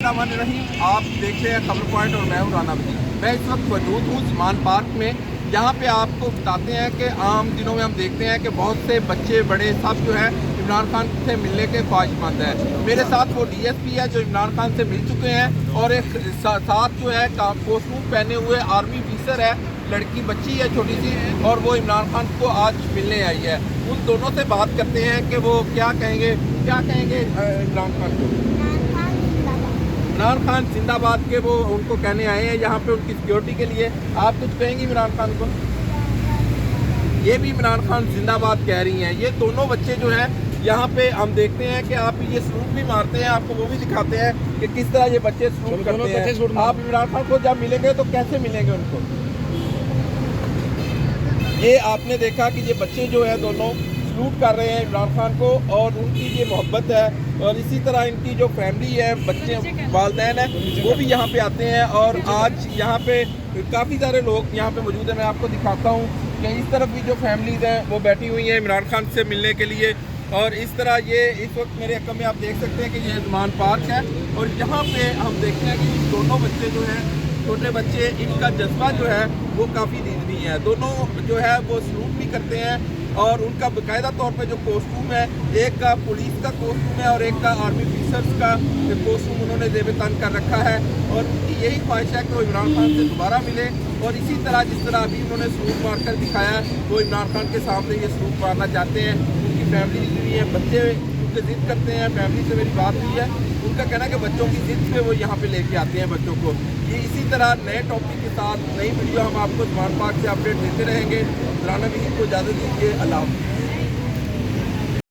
रहीम, आप देख रहे हैं खबर पॉइंट और मैं हूं राना वजीर। मैं इस वक्त मौजूद हूं समान पार्क में। यहाँ पे आपको बताते हैं कि आम दिनों में हम देखते हैं कि बहुत से बच्चे बड़े सब जो है इमरान खान से मिलने के ख्वाहिशमंद हैं। मेरे साथ वो डीएसपी है जो इमरान खान से मिल चुके हैं और एक साथ जो है कॉस्ट्यूम पहने हुए आर्मी ऑफिसर है, लड़की बच्ची है छोटी सी, और वो इमरान खान को आज मिलने आई है। उन दोनों से बात करते हैं कि वो क्या कहेंगे इमरान खान को। इमरान खान जिंदाबाद के वो उनको कहने आए हैं यहाँ पे उनकी सिक्योरिटी के लिए। आप कुछ कहेंगे इमरान खान को? ये भी इमरान खान जिंदाबाद कह रही हैं। ये दोनों बच्चे जो हैं यहाँ पे हम देखते हैं कि आप ये सलूट भी मारते हैं, आपको वो भी दिखाते हैं कि किस तरह ये बच्चे सलूट करते हैं। आप इमरान खान को जब मिलेंगे तो कैसे मिलेंगे उनको? ये आपने देखा कि ये बच्चे जो है दोनों सलूट कर रहे हैं इमरान खान को और उनकी ये मोहब्बत है। और इसी तरह इनकी जो फैमिली है, बच्चे वालिदैन है, वो भी यहाँ पे आते हैं। और आज यहाँ पे काफ़ी सारे लोग यहाँ पे मौजूद हैं। मैं आपको दिखाता हूँ कि इस तरफ भी जो फैमिलीज हैं वो बैठी हुई हैं इमरान खान से मिलने के लिए। और इस तरह ये इस वक्त मेरे अक्ल में आप देख सकते हैं कि ये समान पार्क है और यहाँ पे हम देखते हैं कि दोनों बच्चे जो हैं, छोटे बच्चे, इनका जज्बा जो है वो काफ़ी दीदनी है। दोनों जो है वो सलूट भी करते हैं और उनका बाकायदा तौर पे जो कॉस्ट्यूम है, एक का पुलिस का कॉस्ट्यूम है और एक का आर्मी ऑफिसर्स का कॉस्ट्यूम उन्होंने ज़ेब तन कर रखा है। और उनकी यही ख्वाहिश है कि वो इमरान खान से दोबारा मिले और इसी तरह जिस तरह अभी उन्होंने सलूट मार कर दिखाया वो इमरान खान के सामने ये सलूट मारना चाहते हैं। उनकी फैमिली भी है, बच्चे उनसे ज़िद करते हैं। फैमिली से मेरी बात हुई है, उनका कहना है कि बच्चों की ज़िद पे वो यहाँ पे लेके आते हैं बच्चों को। ये इसी तरह नए टॉपिक के साथ नई वीडियो हम आपको समान पार्क से अपडेट देते रहेंगे। राना वजीर को इजाज़त दीजिए। अल्लाह हाफ़िज़।